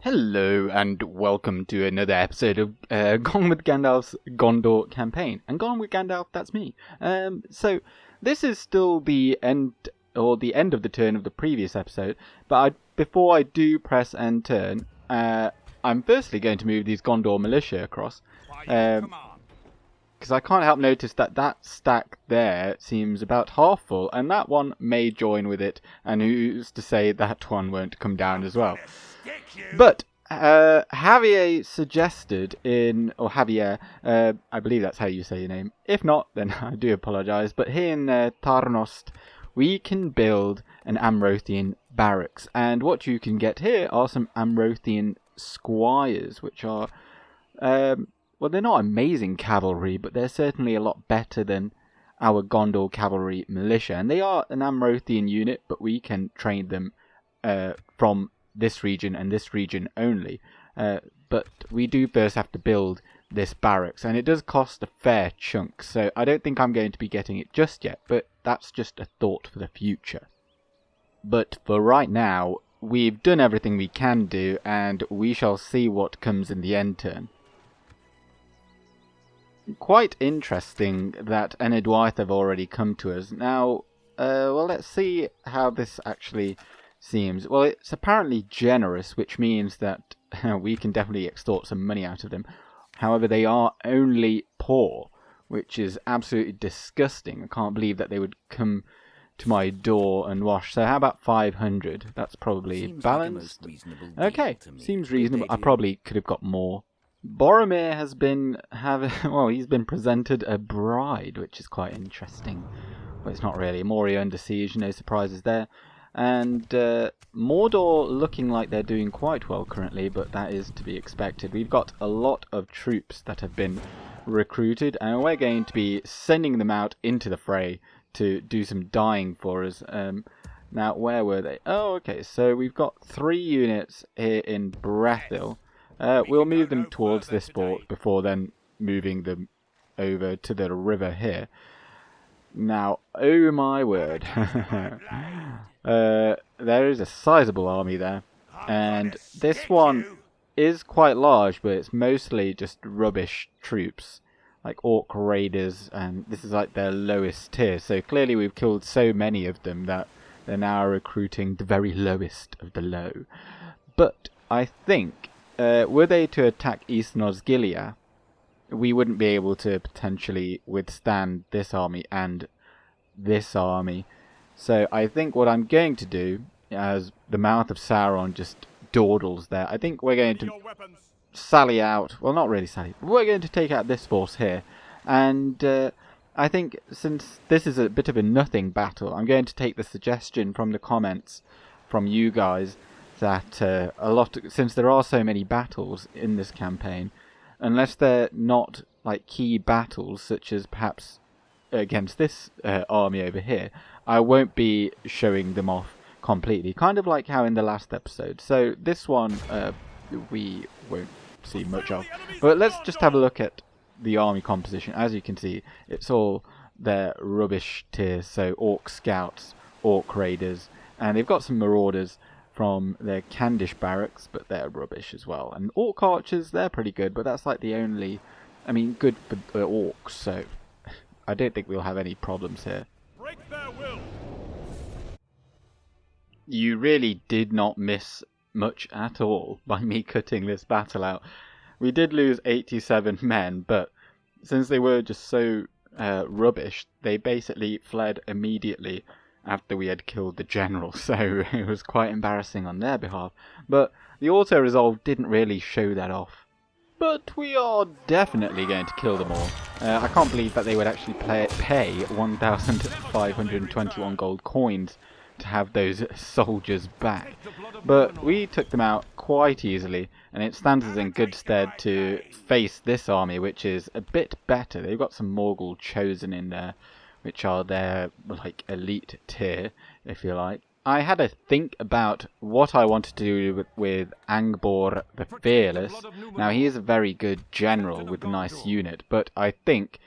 Hello and welcome to another episode of Gone with Gandalf's Gondor campaign. And Gone with Gandalf, that's me. So this is still the end of the turn of the previous episode. But before I do press end turn, I'm firstly going to move these Gondor militia across. Because I can't help notice that stack there seems about half full, and that one may join with it, and who's to say that one won't come down as well. But Javier suggested Javier, I believe that's how you say your name. If not, then I do apologise. But here in Tarnost, we can build an Amrothian Barracks, and what you can get here are some Amrothian Squires, which are well, they're not amazing cavalry, but they're certainly a lot better than our Gondor cavalry militia. And they are an Amrothian unit, but we can train them from this region and this region only. But we do first have to build this barracks, and it does cost a fair chunk. So I don't think I'm going to be getting it just yet, but that's just a thought for the future. But for right now, we've done everything we can do, and we shall see what comes in the end turn. Quite interesting that Enedwaith have already come to us. Now, well, let's see how this actually seems. Well, it's apparently generous, which means that we can definitely extort some money out of them. However, they are only poor, which is absolutely disgusting. I can't believe that they would come to my door and wash. So how about 500? That's probably balanced. Okay, seems reasonable. I probably could have got more. Boromir has been he's been presented a bride, which is quite interesting. But it's not really. Moria under siege, no surprises there. And Mordor looking like they're doing quite well currently, but that is to be expected. We've got a lot of troops that have been recruited, and we're going to be sending them out into the fray to do some dying for us. Now, where were they? Oh, okay, so we've got 3 units here in Brethil. We'll move them towards this fort before then moving them over to the river here. Now, oh my word, there is a sizable army there, and this one is quite large, but it's mostly just rubbish troops, like Orc Raiders, and this is like their lowest tier, so clearly we've killed so many of them that they're now recruiting the very lowest of the low. But I think, were they to attack Eastern Osgiliath, we wouldn't be able to potentially withstand this army and this army. So I think what I'm going to do, as the mouth of Sauron just dawdles there, I think we're going to sally out. Well, not really sally. We're going to take out this force here. And I think since this is a bit of a nothing battle, I'm going to take the suggestion from the comments from you guys that since there are so many battles in this campaign, unless they're not like key battles, such as perhaps against this army over here, I won't be showing them off completely, kind of like how in the last episode. So this one we won't see much of. But let's just have a look at the army composition. As you can see, it's all their rubbish tiers, so Orc Scouts, Orc Raiders, and they've got some Marauders from their Candish barracks, but they're rubbish as well. And Orc Archers, they're pretty good, but that's like the only, good for the Orcs, so I don't think we'll have any problems here. Break their will. You really did not miss much at all by me cutting this battle out. We did lose 87 men, but since they were just so rubbish, they basically fled immediately after we had killed the general, so it was quite embarrassing on their behalf. But the auto-resolve didn't really show that off. But we are definitely going to kill them all. I can't believe that they would actually pay 1,521 gold coins to have those soldiers back. But we took them out quite easily, and it stands us in good stead to face this army, which is a bit better. They've got some Morgul Chosen in there, which are their like elite tier, if you like. I had a think about what I wanted to do with Angbor the Fearless. Now, he is a very good general with a nice unit, but I think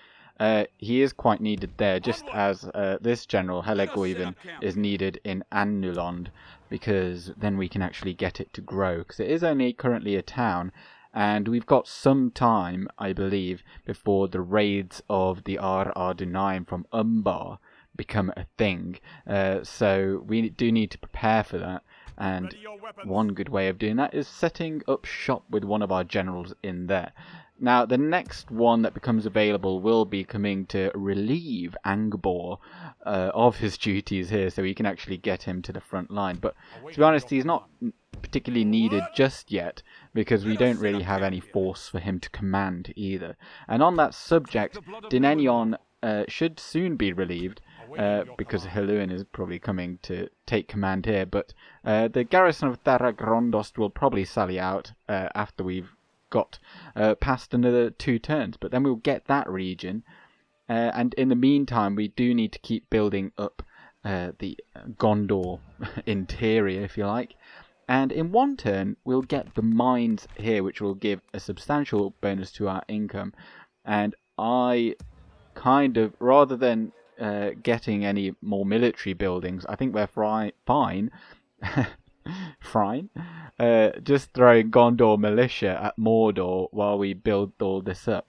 he is quite needed there, just as this general, Helegoiven, is needed in Annulond, because then we can actually get it to grow, because it is only currently a town, and we've got some time, I believe, before the raids of the Ardunaim from Umbar become a thing, so we do need to prepare for that, and one good way of doing that is setting up shop with one of our generals in there. Now, the next one that becomes available will be coming to relieve Angbor of his duties here, so we can actually get him to the front line. But to be honest, he's not particularly needed just yet, because we don't really have any force for him to command either. And on that subject, Denethor should soon be relieved, because Hirluin is probably coming to take command here. But the garrison of Tharagrondosht will probably sally out after we've got past another 2 turns, but then we'll get that region, and in the meantime we do need to keep building up the Gondor interior, if you like, and in 1 turn we'll get the mines here, which will give a substantial bonus to our income. And I kind of, rather than getting any more military buildings, I think we're fine just throwing Gondor militia at Mordor while we build all this up.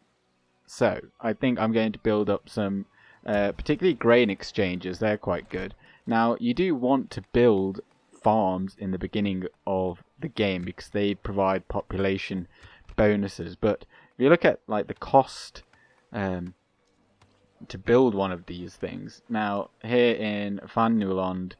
So I think I'm going to build up some particularly grain exchanges. They're quite good. Now, you do want to build farms in the beginning of the game because they provide population bonuses, but if you look at like the cost to build one of these things, now here in Fanulond,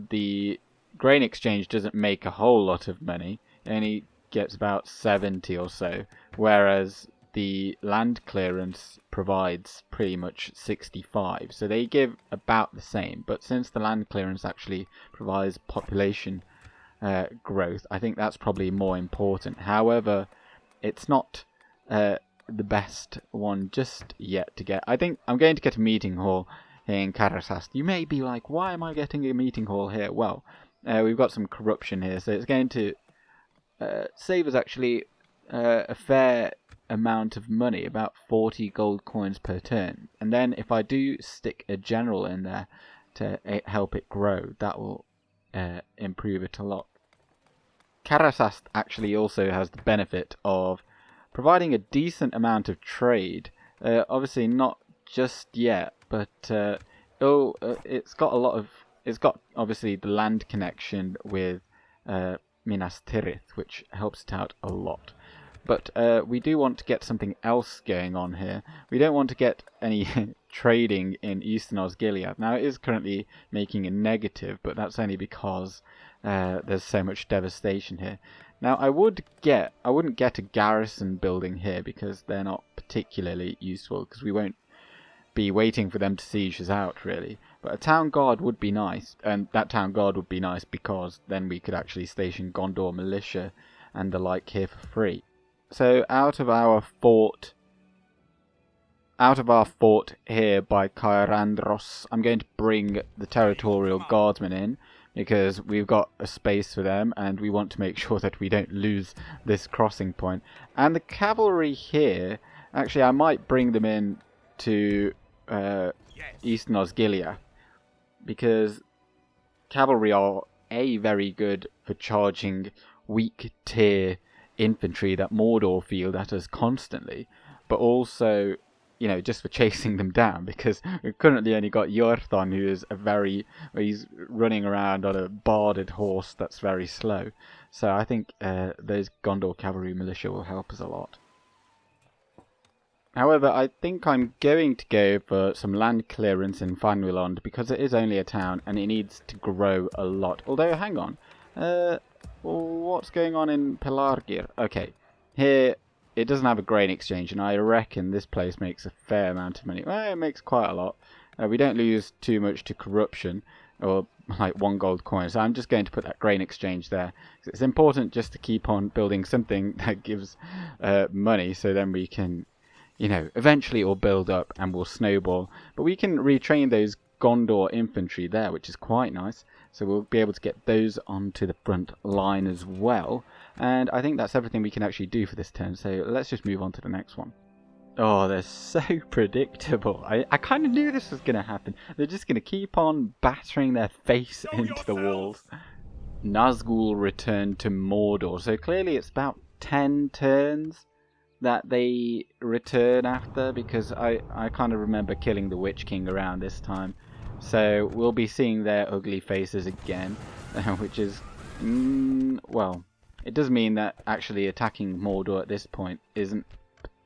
the grain exchange doesn't make a whole lot of money. It only gets about 70 or so, whereas the land clearance provides pretty much 65. So they give about the same, but since the land clearance actually provides population growth, I think that's probably more important. However, it's not the best one just yet to get. I think I'm going to get a meeting hall in Karasast. You may be like, why am I getting a meeting hall here? Well, we've got some corruption here, so it's going to save us actually a fair amount of money, about 40 gold coins per turn. And then if I do stick a general in there to help it grow, that will improve it a lot. Karasast actually also has the benefit of providing a decent amount of trade. Obviously not just yet, but it's got a lot of. It's got obviously the land connection with Minas Tirith, which helps it out a lot. But we do want to get something else going on here. We don't want to get any trading in Eastern Osgiliath. Now, it is currently making a negative, but that's only because there's so much devastation here. Now, I wouldn't get a garrison building here because they're not particularly useful, because we won't be waiting for them to siege us out, really. But a town guard would be nice, and that town guard would be nice because then we could actually station Gondor militia and the like here for free. So out of our fort here by Cair Andros, I'm going to bring the territorial guardsmen in, because we've got a space for them and we want to make sure that we don't lose this crossing point. And the cavalry here, actually I might bring them in to Eastern Osgiliath, because cavalry are very good for charging weak tier infantry that Mordor field at us constantly, but also, you know, just for chasing them down, because we've currently only got Yorthon, who is he's running around on a barded horse that's very slow. So I think those Gondor cavalry militia will help us a lot. However, I think I'm going to go for some land clearance in Fanulond, because it is only a town and it needs to grow a lot. Although, hang on. What's going on in Pelargir? Okay, here it doesn't have a grain exchange, and I reckon this place makes a fair amount of money. Well, it makes quite a lot. We don't lose too much to corruption, or like 1 gold coin, so I'm just going to put that grain exchange there. It's important just to keep on building something that gives money, so then we can, you know, eventually it will build up and will snowball. But we can retrain those Gondor infantry there, which is quite nice. So we'll be able to get those onto the front line as well. And I think that's everything we can actually do for this turn. So let's just move on to the next one. Oh, they're so predictable. I kind of knew this was going to happen. They're just going to keep on battering their face into the walls. Nazgul returned to Mordor. So clearly it's about 10 turns that they return after, because I kind of remember killing the Witch King around this time. So we'll be seeing their ugly faces again, which is, well, it does mean that actually attacking Mordor at this point isn't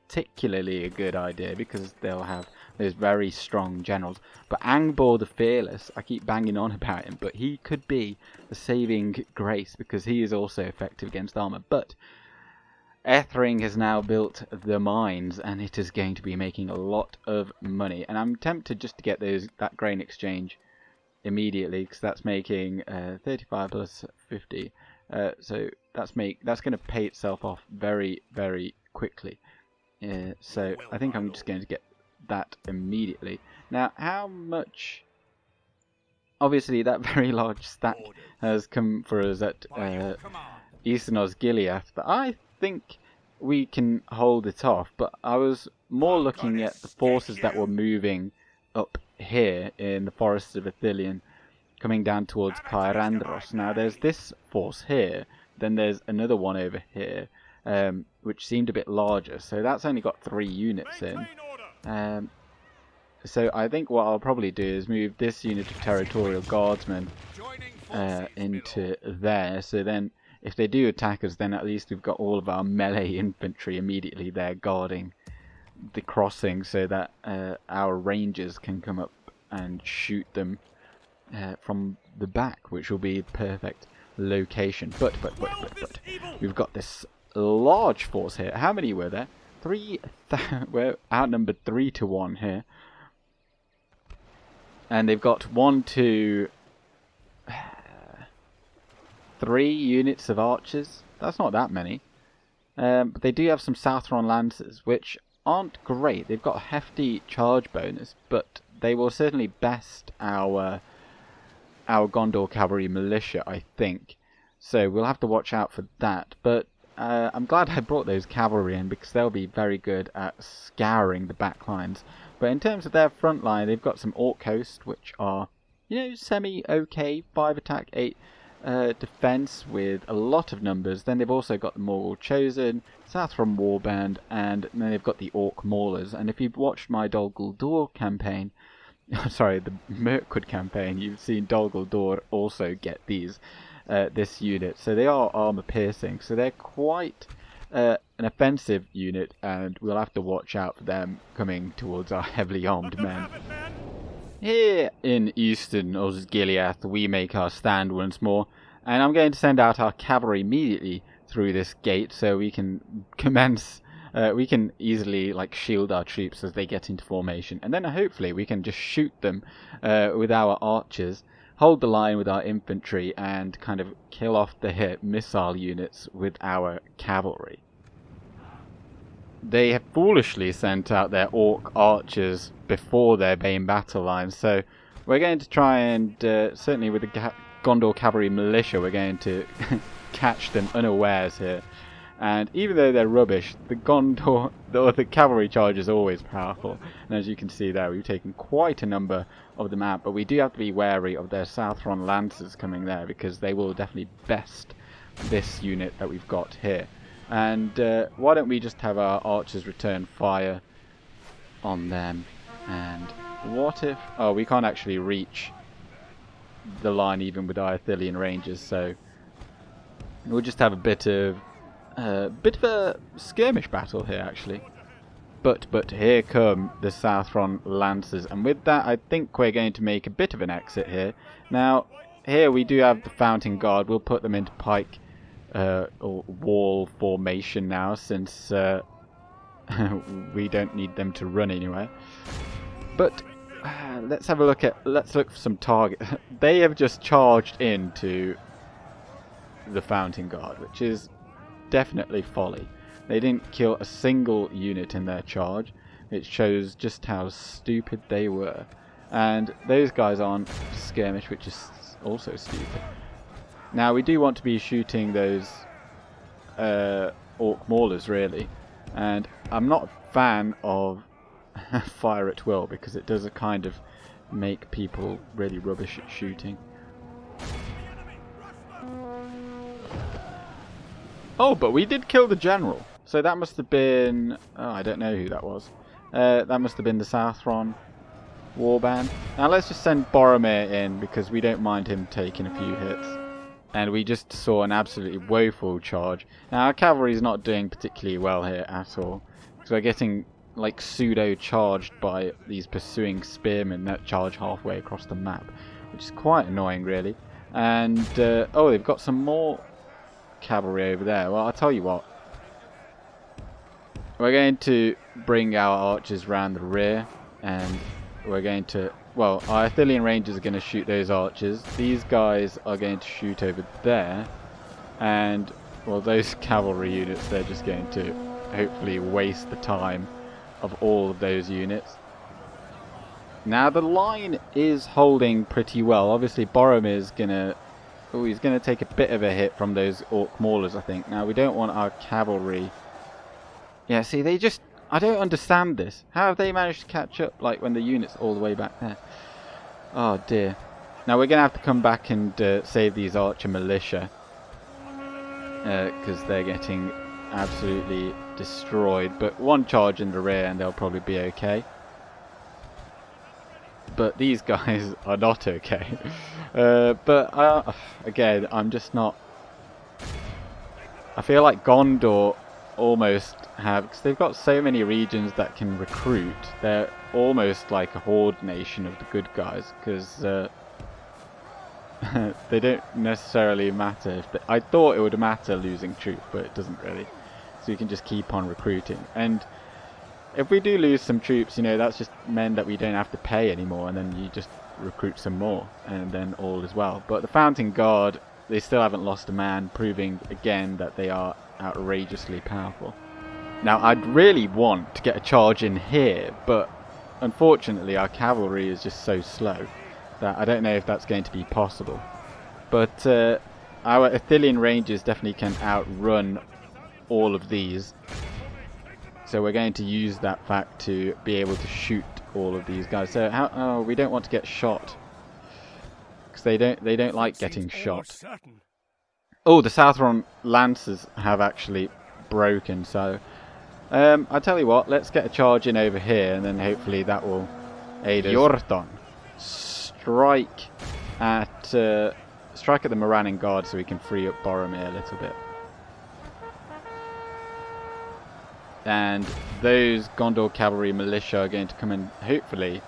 particularly a good idea, because they'll have those very strong generals. But Angbor the Fearless, I keep banging on about him, but he could be the saving grace, because he is also effective against armor. But Ethring has now built the mines, and it is going to be making a lot of money. And I'm tempted just to get that grain exchange immediately, because that's making 35 plus 50. So that's going to pay itself off very, very quickly. So I think I'm just going to get that immediately. Now, how much? Obviously, that very large stack has come for us at Eastern Osgiliath, but I think we can hold it off. But I was more looking at the forces that were moving up here in the forests of Ithilien, coming down towards Cair Andros. Now, there's this force here, then there's another one over here, which seemed a bit larger. So that's only got 3 units in. So I think what I'll probably do is move this unit of territorial guardsmen into there. So then if they do attack us, then at least we've got all of our melee infantry immediately there guarding the crossing, so that our rangers can come up and shoot them from the back, which will be the perfect location. But we've got this large force here. How many were there? 3,000. We're outnumbered 3 to 1 here. And they've got 1, 2, 3 units of archers. That's not that many. But they do have some Southron Lancers, which aren't great. They've got a hefty charge bonus, but they will certainly best our Gondor Cavalry Militia, I think. So we'll have to watch out for that. But I'm glad I brought those cavalry in, because they'll be very good at scouring the back lines. But in terms of their front line, they've got some Orc Host, which are, semi-okay. 5 attack, 8 defense with a lot of numbers. Then they've also got the Morgul Chosen, Southron Warband, and then they've got the Orc Maulers. And if you've watched my Dol Guldur campaign, sorry, the Mirkwood campaign, you've seen Dol Guldur also get this unit. So they are armor piercing, so they're quite an offensive unit, and we'll have to watch out for them coming towards our heavily armed men. Here in Eastern Osgiliath, we make our stand once more, and I'm going to send out our cavalry immediately through this gate, so we can commence. We can easily shield our troops as they get into formation, and then hopefully we can just shoot them with our archers, hold the line with our infantry, and kind of kill off the missile units with our cavalry. They have foolishly sent out their orc archers before their main battle lines, so we're going to try and, certainly with the Gondor Cavalry Militia, we're going to catch them unawares here. And even though they're rubbish, the cavalry charge is always powerful. And as you can see there, we've taken quite a number of them out, but we do have to be wary of their Southron Lancers coming there, because they will definitely best this unit that we've got here. And why don't we just have our archers return fire on them? And what if... Oh, we can't actually reach the line even with our Ithilien Rangers, so we'll just have a bit of a skirmish battle here, actually. But here come the Southron Lancers, and with that I think we're going to make a bit of an exit here. Now, here we do have the Fountain Guard. We'll put them into pike or wall formation now, since we don't need them to run anywhere. But let's look for some target. They have just charged into the Fountain Guard, which is definitely folly. They didn't kill a single unit in their charge. It shows just how stupid they were. And those guys aren't skirmish, which is also stupid. Now we do want to be shooting those Orc Maulers, really. And I'm not a fan of fire at will because it does a kind of make people really rubbish at shooting. Oh, but we did kill the general. So that must have been... Oh, I don't know who that was. That must have been the Southron warband. Now let's just send Boromir in because we don't mind him taking a few hits. And we just saw an absolutely woeful charge. Now our cavalry is not doing particularly well here at all. Because we're getting like pseudo charged by these pursuing spearmen that charge halfway across the map. Which is quite annoying really. And oh, they've got some more cavalry over there. Well, I'll tell you what. We're going to bring our archers round the rear. And we're going to... Well, our Ithilien Rangers are going to shoot those archers. These guys are going to shoot over there. And, well, those cavalry units, they're just going to hopefully waste the time of all of those units. Now, the line is holding pretty well. Obviously, Boromir's going to... Oh, he's going to take a bit of a hit from those Orc Maulers, I think. Now, we don't want our cavalry... Yeah, see, they just... I don't understand this. How have they managed to catch up, like, when the unit's all the way back there? Oh, dear. Now, we're going to have to come back and save these archer militia. Because they're getting absolutely destroyed. But one charge in the rear and they'll probably be okay. But these guys are not okay. But, again, I'm just not... I feel like Gondor almost have, because they've got so many regions that can recruit, they're almost like a horde nation of the good guys, because they don't necessarily matter. If they, I thought it would matter losing troops, but it doesn't really, so you can just keep on recruiting. And if we do lose some troops, you know, that's just meant that we don't have to pay anymore, and then you just recruit some more, and then all is well. But the Fountain Guard, they still haven't lost a man, proving again that they are outrageously powerful. Now, I'd really want to get a charge in here, but unfortunately our cavalry is just so slow that I don't know if that's going to be possible. But our Ithilien Rangers definitely can outrun all of these. So we're going to use that fact to be able to shoot all of these guys. So oh, we don't want to get shot, because they don't like getting shot. Oh, the Southron Lancers have actually broken, so I tell you what, let's get a charge in over here, and then hopefully that will aid us. Yorton, strike at the Morannon Guard so we can free up Boromir a little bit. And those Gondor cavalry militia are going to come and hopefully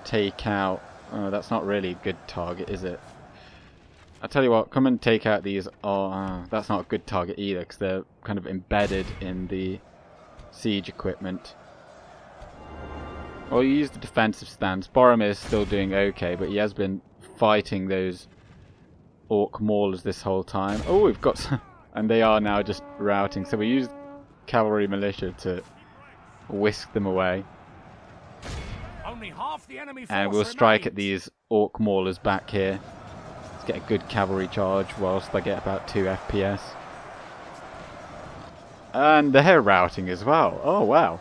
take out... Oh, that's not really a good target, is it? I'll tell you what, come and take out these... Oh, that's not a good target either, because they're kind of embedded in the siege equipment. Well, you use the defensive stance. Boromir is still doing okay, but he has been fighting those Orc Maulers this whole time. Oh, we've got some... And they are now just routing, so we use cavalry militia to whisk them away. Only half the enemy force and we'll strike remains. at these Orc Maulers back here. Let's get a good cavalry charge whilst I get about 2 FPS. And they're routing as well. Oh wow.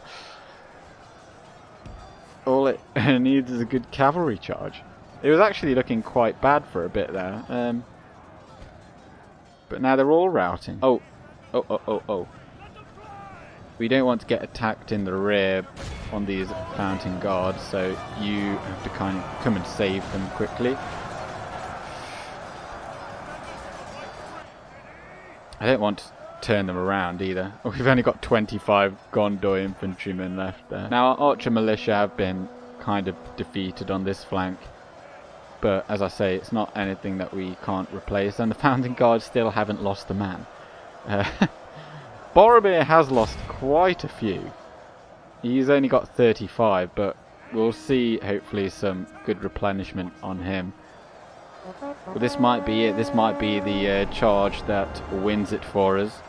All it needs is a good cavalry charge. It was actually looking quite bad for a bit there. But now they're all routing. Oh. We don't want to get attacked in the rear on these Fountain Guards, so you have to kind of come and save them quickly. I don't want to turn them around either. We've only got 25 Gondor infantrymen left there. Now our archer militia have been kind of defeated on this flank, but as I say, it's not anything that we can't replace, and the Fountain Guards still haven't lost a man. Boromir has lost quite a few. He's only got 35, but we'll see hopefully some good replenishment on him. But this might be it. This might be the charge that wins it for us.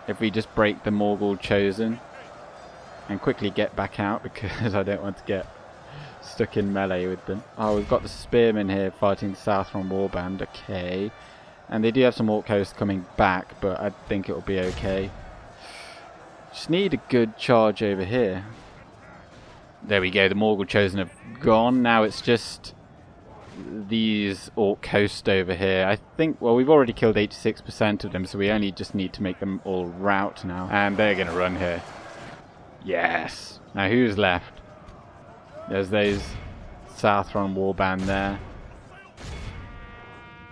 If we just break the Morgul Chosen and quickly get back out, because I don't want to get stuck in melee with them. Oh, we've got the Spearmen here fighting the Southron Warband. Okay. And they do have some Orc hosts coming back, but I think it'll be okay. Just need a good charge over here. There we go, the Morgul Chosen have gone. Now it's just these Orc hosts over here. I think, well, we've already killed 86% of them, so we only just need to make them all rout now. And they're going to run here. Yes! Now who's left? There's those Southron warband there.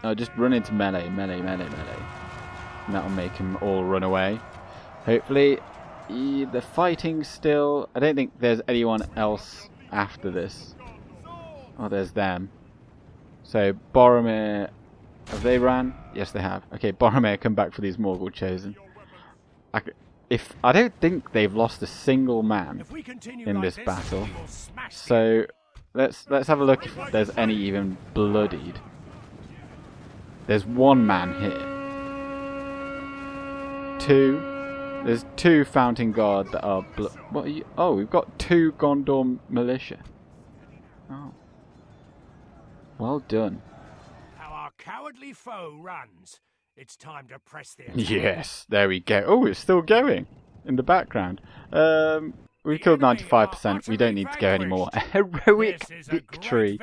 Oh, just run into melee. And that'll make them all run away. Hopefully. They're fighting still. I don't think there's anyone else after this. Oh, there's them. So, Boromir... Have they ran? Yes, they have. Okay, Boromir, come back for these Morgul Chosen. I don't think they've lost a single man in this battle. So, let's have a look if there's any even bloodied. There's one man here. Two. There's two Fountain Guard that are... What are you? Oh, we've got two Gondor militia. Oh. Well done. How our cowardly foe runs. It's time to press the attack. Yes, there we go. Oh, it's still going in the background. We killed 95%. We don't need to go anymore. A heroic victory.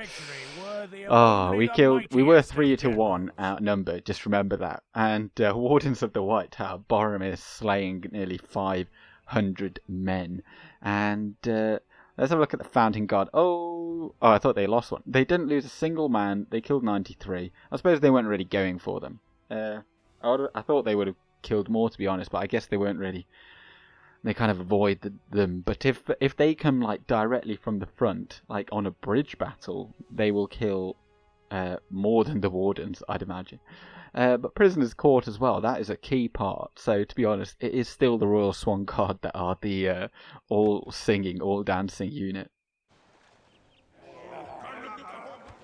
Oh, we were 3-1 outnumbered, just remember that. And Wardens of the White Tower, Boromir slaying nearly 500 men. And let's have a look at the Fountain Guard. Oh, I thought they lost one. They didn't lose a single man. They killed 93. I suppose they weren't really going for them. I thought they would have killed more, to be honest, but I guess they weren't really... They kind of avoid them. But if they come like directly from the front, like on a bridge battle, they will kill more than the Wardens, I'd imagine. But Prisoners' Court as well, that is a key part. So to be honest, it is still the Royal Swan Guard that are the all singing, all dancing unit.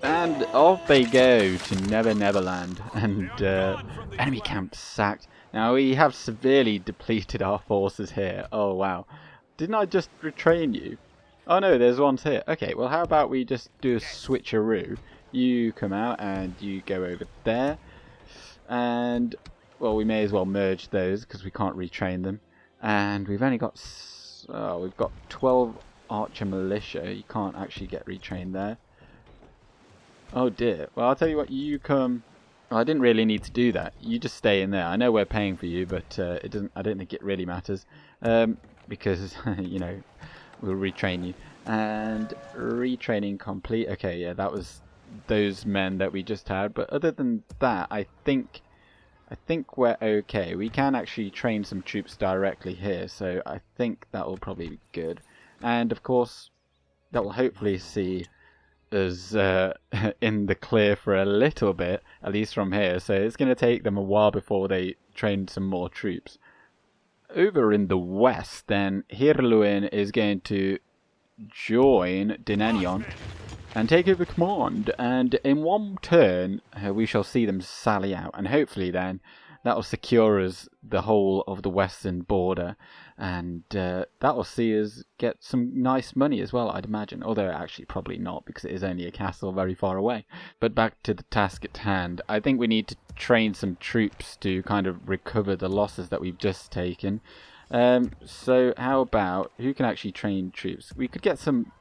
And off they go to Never Neverland, and enemy camp sacked. Now we have severely depleted our forces here. Oh wow, didn't I just retrain you? Oh no, there's ones here. Okay, well how about we just do a switcheroo? You come out and you go over there, and well we may as well merge those because we can't retrain them. And we've only got 12 archer militia. You can't actually get retrained there. Oh dear. Well, I'll tell you what, you come... Well, I didn't really need to do that. You just stay in there. I know we're paying for you, but it doesn't. I don't think it really matters. Because, you know, we'll retrain you. And retraining complete. Okay, yeah, that was those men that we just had. But other than that, I think we're okay. We can actually train some troops directly here, so I think that will probably be good. And, of course, that will hopefully see... us in the clear for a little bit, at least from here, so it's going to take them a while before they train some more troops. Over in the west, then, Hirluin is going to join Denethor and take over command, and in one turn we shall see them sally out, and hopefully then that will secure us the whole of the western border, and that will see us get some nice money as well, I'd imagine. Although actually probably not, because it is only a castle very far away. But back to the task at hand. I think we need to train some troops to kind of recover the losses that we've just taken. So how about, who can actually train troops? We could get some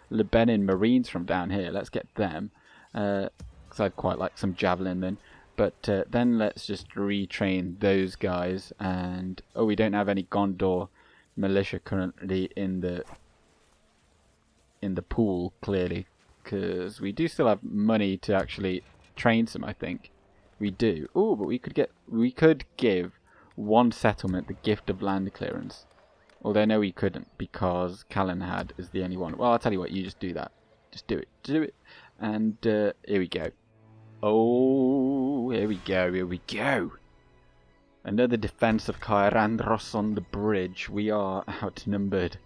Lebanon Marines from down here. Let's get them, because I'd quite like some javelin then. But then let's just retrain those guys, and oh, we don't have any Gondor militia currently in the pool, clearly, because we do still have money to actually train some. I think we do. Oh, but we could give one settlement the gift of land clearance. Although no, we couldn't, because Calenhad is the only one. Well, I'll tell you what, you just do that. Just do it, and here we go. Oh, here we go. Another defense of Cair Andros on the bridge. We are outnumbered.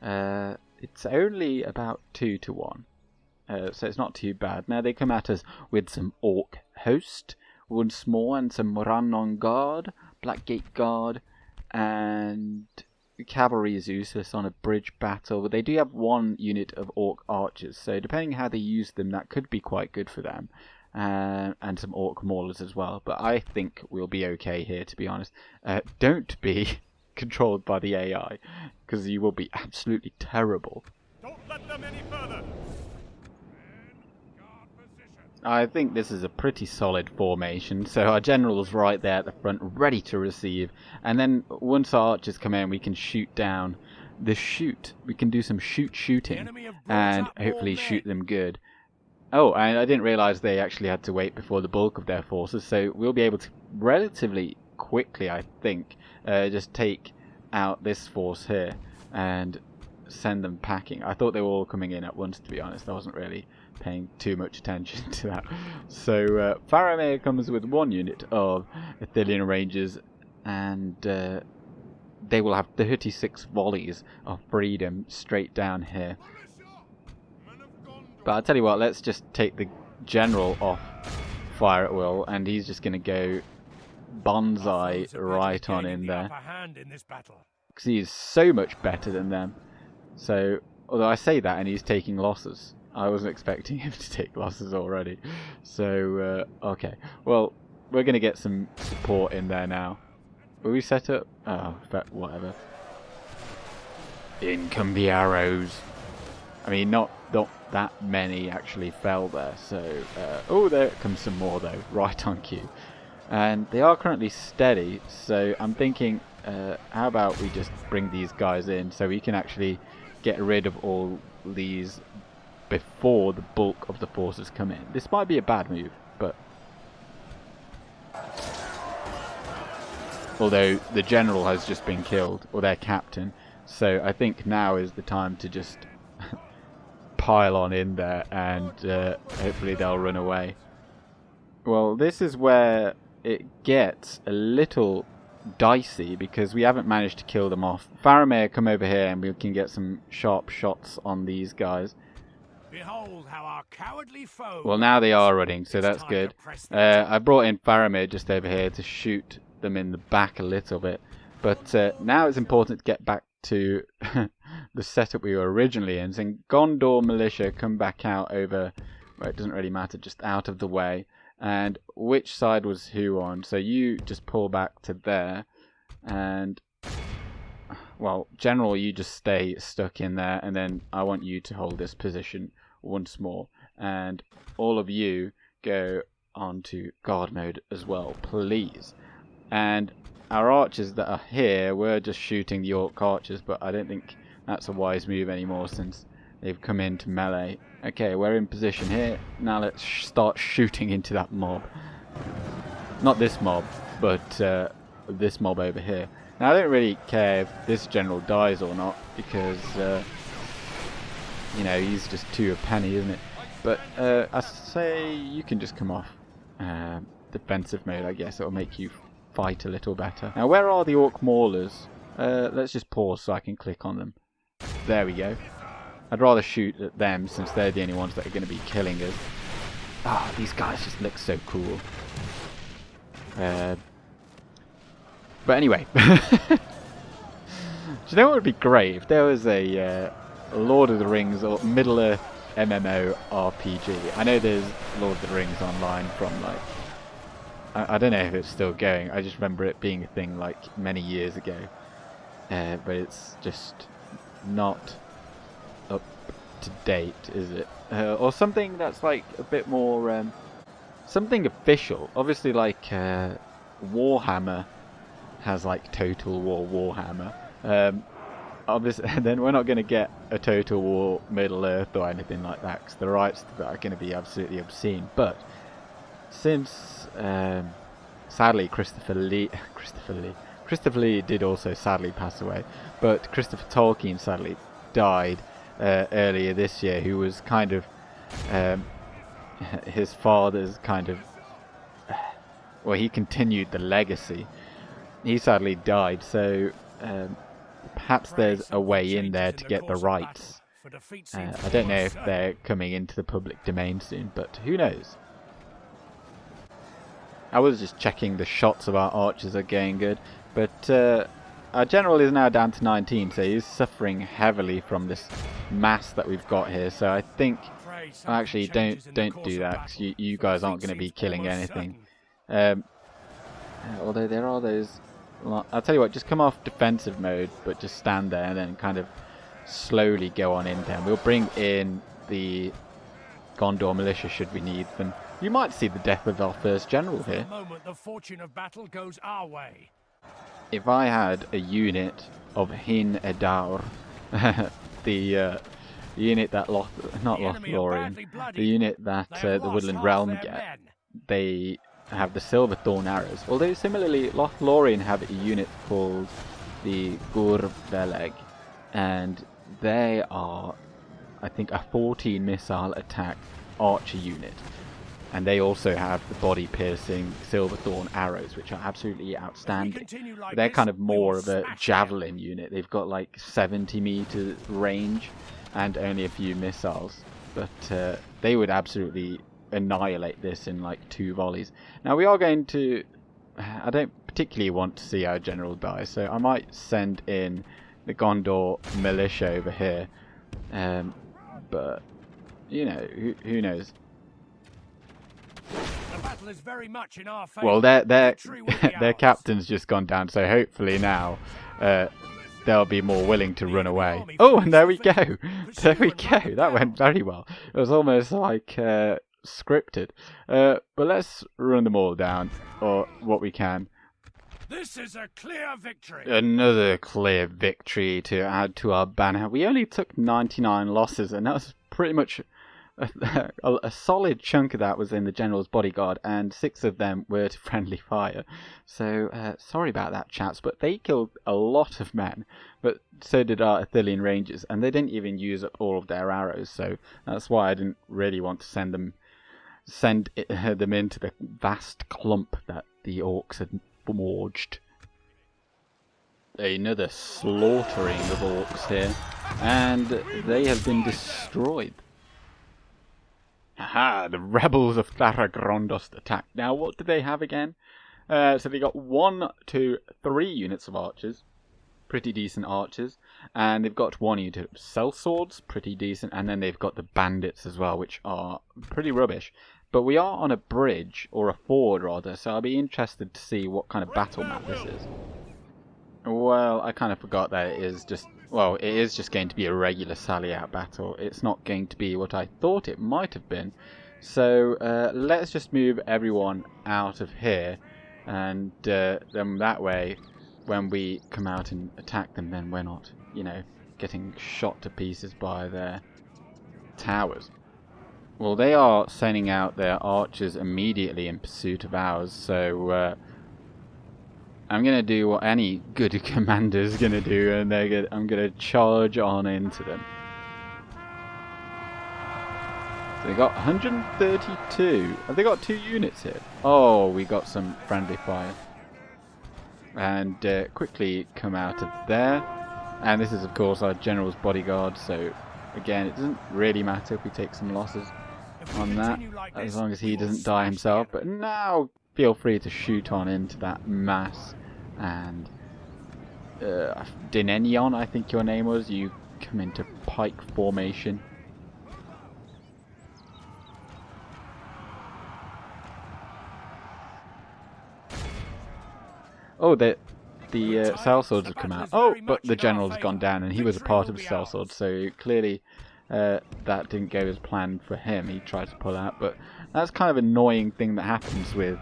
It's only about 2-1. So it's not too bad. Now they come at us with some Orc host once more, and some Moran on guard, Blackgate guard, and cavalry is useless on a bridge battle. But they do have one unit of Orc archers, so depending how they use them, that could be quite good for them. And some Orc Maulers as well, but I think we'll be okay here, to be honest. Don't be controlled by the AI, because you will be absolutely terrible. Don't let them any further. I think this is a pretty solid formation, so our general's right there at the front, ready to receive, and then once our archers come in, we can shoot down the shoot. We can do some shooting, and hopefully shoot them good. Oh, and I didn't realise they actually had to wait before the bulk of their forces, so we'll be able to relatively quickly, I think, just take out this force here and send them packing. I thought they were all coming in at once, to be honest. I wasn't really paying too much attention to that. So Faramir comes with 1 unit of Ithilien Rangers, and they will have 36 volleys of freedom straight down here. But I'll tell you what, let's just take the general off fire at will, and he's just going to go bonsai right on in there. Because he's so much better than them. So, although I say that and he's taking losses, I wasn't expecting him to take losses already. So, okay. Well, we're going to get some support in there now. Will we set up? Oh, whatever. In come the arrows. I mean, not that many actually fell there, so... oh, there comes some more, though, right on cue. And they are currently steady, so I'm thinking, how about we just bring these guys in so we can actually get rid of all these before the bulk of the forces come in. This might be a bad move, but... although the general has just been killed, or their captain, so I think now is the time to just pile on in there, and hopefully they'll run away. Well, this is where it gets a little dicey, because we haven't managed to kill them off. Faramir, come over here and we can get some sharp shots on these guys. Behold how our cowardly foe... well, now they are running, so that's good. I brought in Faramir just over here to shoot them in the back a little bit, but now it's important to get back to the setup we were originally in. So Gondor militia come back out over, well, it doesn't really matter, just out of the way. And which side was who on? So you just pull back to there, and well, general, you just stay stuck in there, and then I want you to hold this position once more, and all of you go on to guard mode as well, please. And our archers that are here, we're just shooting the orc archers, but I don't think that's a wise move anymore since they've come into melee. Okay, we're in position here. Now let's start shooting into that mob. Not this mob, but this mob over here. Now I don't really care if this general dies or not, because you know, he's just 2 a penny, isn't it? But I say you can just come off defensive mode. I guess it'll make you fight a little better. Now, where are the Orc Maulers? Let's just pause so I can click on them. There we go. I'd rather shoot at them since they're the only ones that are going to be killing us. Ah, these guys just look so cool. But anyway. Do you know what would be great? If there was a Lord of the Rings or Middle-earth MMO RPG. I know there's Lord of the Rings online from like... I don't know if it's still going. I just remember it being a thing like many years ago. But it's just not up to date, is it? Or something that's like a bit more... something official. Obviously like Warhammer has like Total War Warhammer. Obviously, then we're not going to get a Total War Middle-earth or anything like that, because the rights to that are going to be absolutely obscene. But since sadly Christopher Lee did also sadly pass away, but Christopher Tolkien sadly died earlier this year, who was kind of his father's kind of, well, he continued the legacy. He sadly died, so perhaps there's a way in there to get the rights. I don't know if they're coming into the public domain soon, but who knows. I was just checking the shots of our archers are going good, but our general is now down to 19, so he's suffering heavily from this mass that we've got here. So I think, actually, don't do that, because you guys aren't going to be killing anything. Although there are those I'll tell you what, just come off defensive mode, but just stand there and then kind of slowly go on in there. We'll bring in the Gondor militia should we need them. You might see the death of our first general For here. the moment, the fortune of battle goes our way. If I had a unit of Hin Edaur, the unit that not Lothlorien, the unit that the Woodland Realm get, they have the Silverthorn arrows. Although similarly, Lothlorien have a unit called the Gurbeleg, and they are, I think, a 14 missile attack archer unit. And they also have the body-piercing Silverthorn arrows, which are absolutely outstanding. Like they're kind of more of a javelin unit. They've got like 70 meters range and only a few missiles. But they would absolutely annihilate this in like 2 volleys. Now we are going to... I don't particularly want to see our general die, so I might send in the Gondor militia over here. But, you know, who knows? The battle is very much in our favor. Well, their captain's just gone down, so hopefully now they'll be more willing to run away. Oh, and there we go. There we go. That went very well. It was almost like scripted. But let's run them all down, or what we can. This is a clear victory. Another clear victory to add to our banner. We only took 99 losses, and that was pretty much a solid chunk of that was in the general's bodyguard, and 6 of them were to friendly fire. So sorry about that, chaps, but they killed a lot of men. But so did our Ithilien Rangers, and they didn't even use up all of their arrows. So that's why I didn't really want to send them into the vast clump that the orcs had forged. Another slaughtering of orcs here, and they have been destroyed. Aha, the rebels of Tharagrondust attack. Now, what do they have again? So they got 1, 2, 3 units of archers, pretty decent archers, and they've got 1 unit of sellswords, pretty decent, and then they've got the bandits as well, which are pretty rubbish. But we are on a bridge, or a ford rather, so I'll be interested to see what kind of battle map this is. Well, I kind of forgot that it is just going to be a regular sally out battle. It's not going to be what I thought it might have been. So let's just move everyone out of here, and then that way, when we come out and attack them, then we're not, you know, getting shot to pieces by their towers. Well, they are sending out their archers immediately in pursuit of ours, so I'm going to do what any good commander is going to do, and I'm going to charge on into them. So they got 132. Have they got 2 units here? Oh, we got some friendly fire. And quickly come out of there. And this is, of course, our general's bodyguard, so again, it doesn't really matter if we take some losses on that, as long as he doesn't die himself. But now, feel free to shoot on into that mass. And Denenion, I think your name was, you come into pike formation. Oh, the sellswords have come out. Oh, but the general's gone down, and he was a part of the sellsword, so clearly that didn't go as planned for him. He tried to pull out, but that's kind of an annoying thing that happens with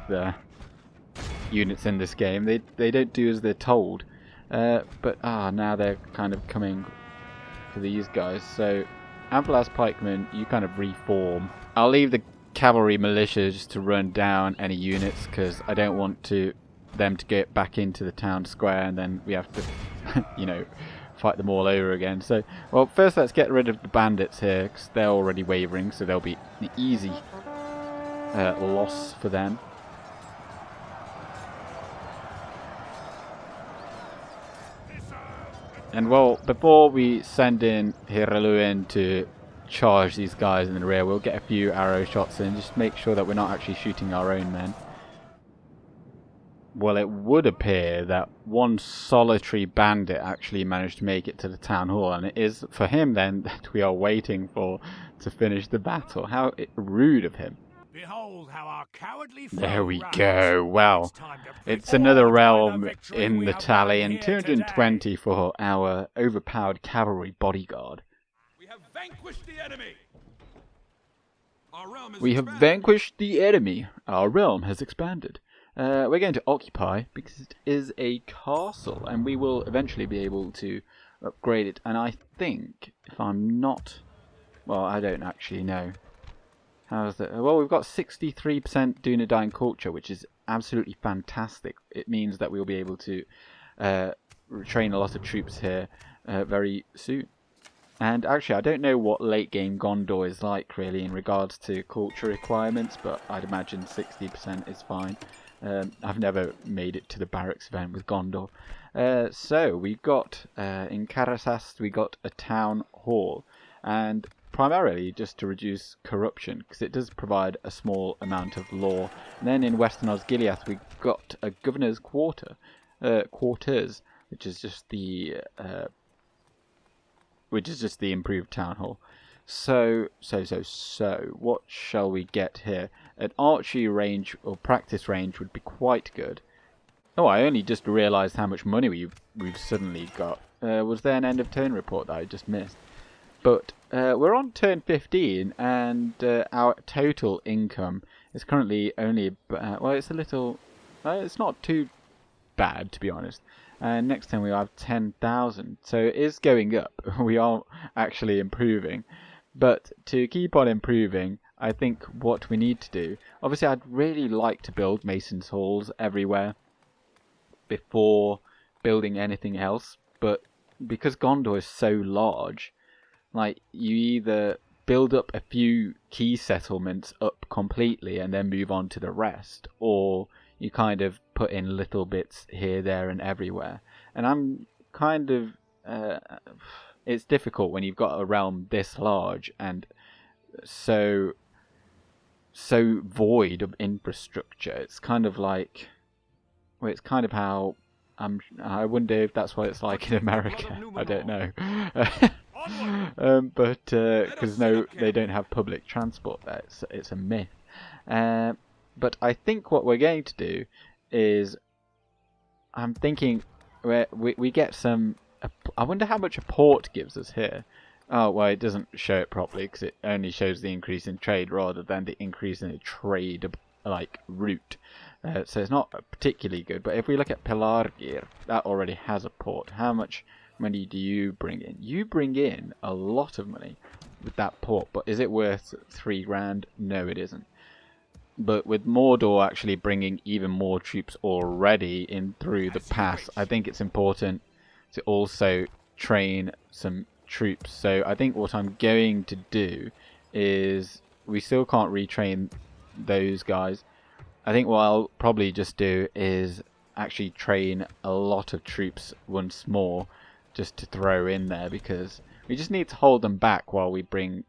units in this game. They don't do as they're told. But now they're kind of coming for these guys. So Amphalas pikemen, you kind of reform. I'll leave the cavalry militia just to run down any units, because I don't want them to get back into the town square and then we have to you know, fight them all over again. So, well, first let's get rid of the bandits here, because they're already wavering, so they'll be an easy loss for them. And well, before we send in Hirluin to charge these guys in the rear, we'll get a few arrow shots in, just make sure that we're not actually shooting our own men. Well, it would appear that one solitary bandit actually managed to make it to the town hall, and it is for him then that we are waiting for to finish the battle. How rude of him. Behold how our cowardly foe There we runs. go. Well, Time to it's press another forward by the realm victory in we the have tally, won and here 220 today. for our overpowered cavalry bodyguard. We have vanquished the enemy. Our realm is We have expanded. vanquished the enemy. Our realm has expanded. We're going to occupy because it is a castle, and we will eventually be able to upgrade it. And I think, if I'm not... Well, I don't actually know. How's that? Well, we've got 63% Dunedain culture, which is absolutely fantastic. It means that we'll be able to train a lot of troops here very soon. And actually, I don't know what late game Gondor is like really in regards to culture requirements, but I'd imagine 60% is fine. I've never made it to the barracks event with Gondor. So we've got in Karasast we got a town hall, and primarily just to reduce corruption because it does provide a small amount of law. And then in Western Osgiliath we got a governor's quarters, which is just the improved town hall. So, what shall we get here? An archery range or practice range would be quite good. Oh, I only just realised how much money we've suddenly got. Was there an end of turn report that I just missed? But we're on turn 15, and our total income is currently only well, it's a little. It's not too bad, to be honest. And next time we have 10,000, so it is going up. We are actually improving, but to keep on improving, I think what we need to do. Obviously, I'd really like to build masons' halls everywhere before building anything else, but because Gondor is so large, like you either build up a few key settlements up completely and then move on to the rest, or you kind of put in little bits here, there, and everywhere. And I'm kind of... it's difficult when you've got a realm this large and so void of infrastructure. It's kind of like... Well, it's kind of how... I wonder if that's what it's like in America. I don't know. But because they don't have public transport there. It's a myth. But I think what we're going to do is, I'm thinking we get some. I wonder how much a port gives us here. Oh, well, it doesn't show it properly because it only shows the increase in trade rather than the increase in the trade route. So it's not particularly good. But if we look at Pelargir, that already has a port. How much money do you bring in? You bring in a lot of money with that port, but is it worth 3 grand? No, it isn't. But with Mordor actually bringing even more troops already in through the pass, I think it's important to also train some troops. So I think what I'm going to do is, we still can't retrain those guys. I think what I'll probably just do is actually train a lot of troops once more, just to throw in there, because we just need to hold them back while we bring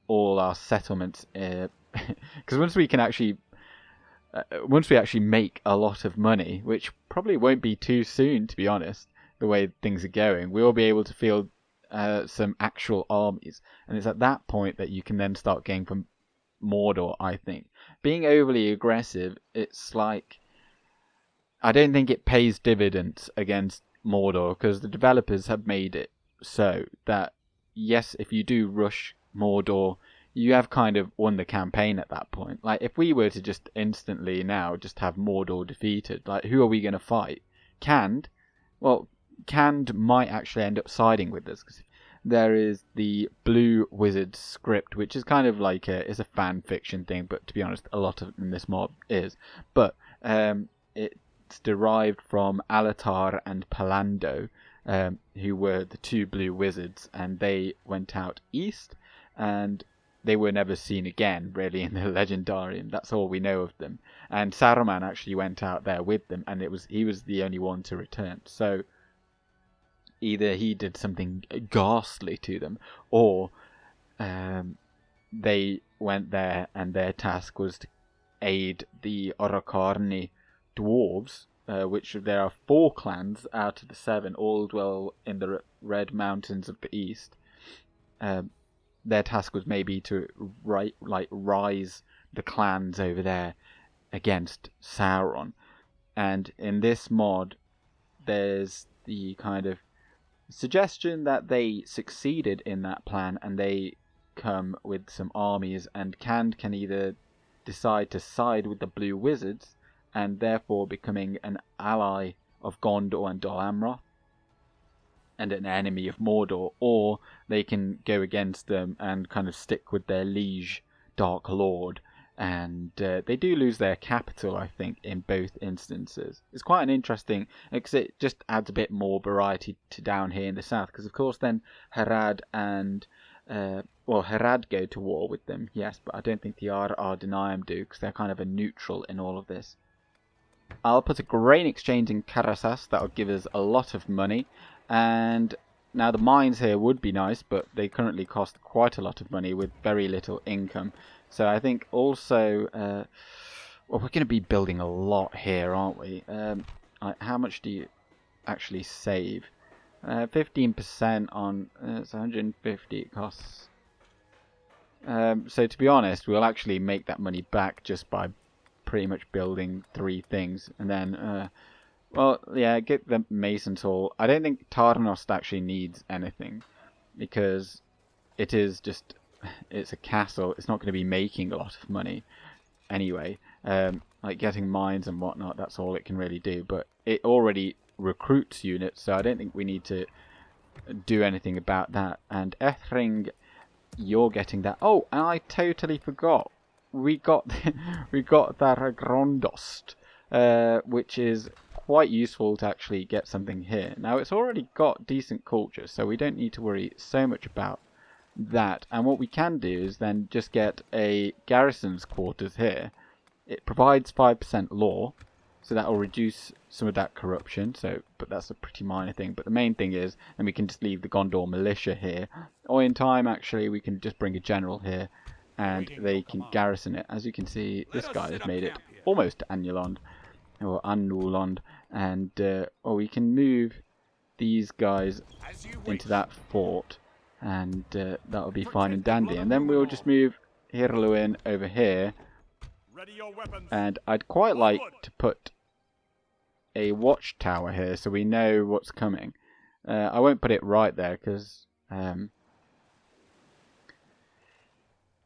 all our settlements. Because once we actually make a lot of money, which probably won't be too soon, to be honest, the way things are going, we will be able to field some actual armies, and it's at that point that you can then start getting from Mordor. I think being overly aggressive, it's like, I don't think it pays dividends against Mordor, because the developers have made it so that, yes, if you do rush Mordor, you have kind of won the campaign at that point. Like, if we were to just instantly now just have Mordor defeated, like, who are we going to fight? Canned? Well, Canned might actually end up siding with us, because there is the Blue Wizard script, which is kind of like it's a fan fiction thing, but to be honest, a lot of in this mod is. But it's derived from Alatar and Palando, who were the 2 blue wizards, and they went out east, and they were never seen again, really, in the Legendarium. That's all we know of them. And Saruman actually went out there with them, and he was the only one to return. So either he did something ghastly to them, or they went there and their task was to aid the Orokarni dwarves, which there are 4 clans out of the 7, all dwell in the Red Mountains of the East. Their task was maybe to rise the clans over there against Sauron. And in this mod, there's the kind of suggestion that they succeeded in that plan, and they come with some armies, and can either decide to side with the Blue Wizards, and therefore becoming an ally of Gondor and Dol Amroth, and an enemy of Mordor, or they can go against them and kind of stick with their liege Dark Lord. And they do lose their capital, I think, in both instances. It's quite an interesting, because it just adds a bit more variety to down here in the south. Because of course then Harad and Harad go to war with them, yes, but I don't think the Ardenaim do, because they're kind of a neutral in all of this. I'll put a grain exchange in Karasas. That'll give us a lot of money. And now the mines here would be nice, but they currently cost quite a lot of money with very little income. So I think also, we're going to be building a lot here, aren't we? How much do you actually save? 15% on, it's 150 it costs. So to be honest, we'll actually make that money back just by pretty much building 3 things. And then, get the mason tool. I don't think Tarnost actually needs anything, because it is just, it's a castle. It's not going to be making a lot of money anyway. Like getting mines and whatnot, that's all it can really do. But it already recruits units, so I don't think we need to do anything about that. And Ethring, you're getting that. Oh, and I totally forgot. We got Tharagrondost, which is quite useful to actually get something here. Now it's already got decent culture, so we don't need to worry so much about that. And what we can do is then just get a garrison's quarters here. It provides 5% law, so that will reduce some of that corruption. But that's a pretty minor thing. But the main thing is, then we can just leave the Gondor militia here, or in time actually we can just bring a general here, and they can garrison it. As you can see, this guy has made it almost to Anulond, or Anulond, and we can move these guys into that fort, and that'll be fine and dandy. And then we'll just move Hirluin over here, and I'd quite like to put a watchtower here so we know what's coming. I won't put it right there because I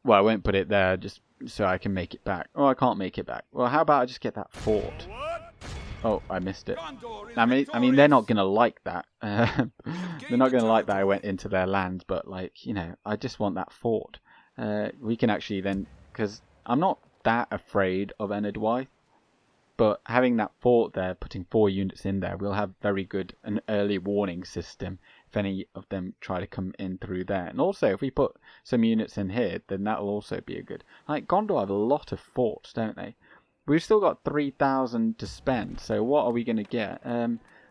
won't put it there just so I can make it back. Oh, I can't make it back. Well, how about I just get that fort? Oh, I missed it. I mean, they're not gonna like that. They're not gonna like that I went into their land, but like, you know, I just want that fort. We can actually then, because I'm not that afraid of Enedwyth, but having that fort there, putting 4 units in there, we'll have very good an early warning system if any of them try to come in through there. And also, if we put some units in here, then that'll also be a good. Like Gondor have a lot of forts, don't they? We've still got 3,000 to spend, so what are we going to get?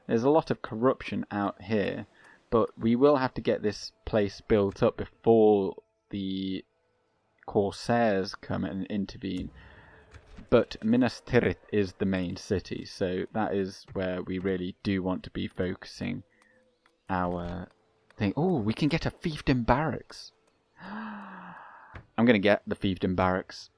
There's a lot of corruption out here, but we will have to get this place built up before the Corsairs come and intervene. But Minas Tirith is the main city, so that is where we really do want to be focusing our thing. Oh, we can get a fiefdom barracks. I'm going to get the fiefdom barracks,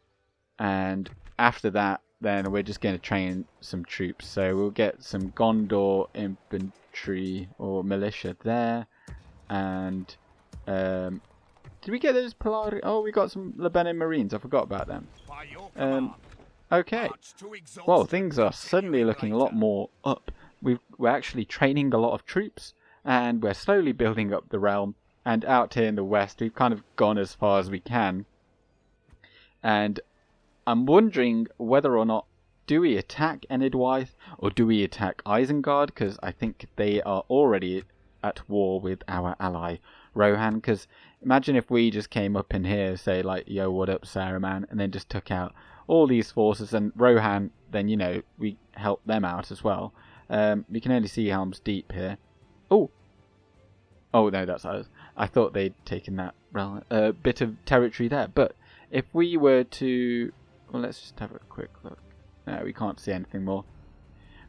and after that, then we're just going to train some troops. So we'll get some Gondor infantry or militia there, and did we get those Polari? Oh, we got some Lebanon Marines. I forgot about them. Okay. Well, things are suddenly looking a lot more up. We're actually training a lot of troops, and we're slowly building up the realm. And out here in the west, we've kind of gone as far as we can. And I'm wondering whether or not, do we attack Enedwyth or do we attack Isengard? Because I think they are already at war with our ally Rohan. Because imagine if we just came up in here, say like, yo, what up, Saruman, and then just took out all these forces, and Rohan, then, you know, we help them out as well. We can only see Helm's Deep here. Oh no, that's ours. I thought they'd taken that bit of territory there. But if we were to, well, let's just have a quick look. No, we can't see anything more.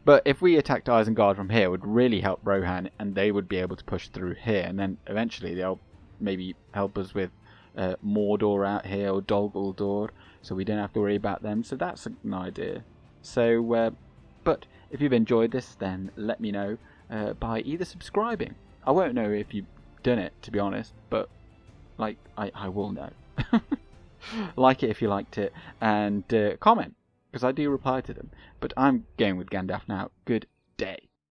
But if we attacked Isengard from here, it would really help Rohan, and they would be able to push through here, and then eventually they'll maybe help us with Mordor out here, or Dol Guldur, so we don't have to worry about them. So that's an idea. So, but if you've enjoyed this, then let me know by either subscribing. I won't know if you've done it, to be honest, but like I will know. Like it if you liked it, and comment, because I do reply to them. But I'm going with Gandalf now. Good day.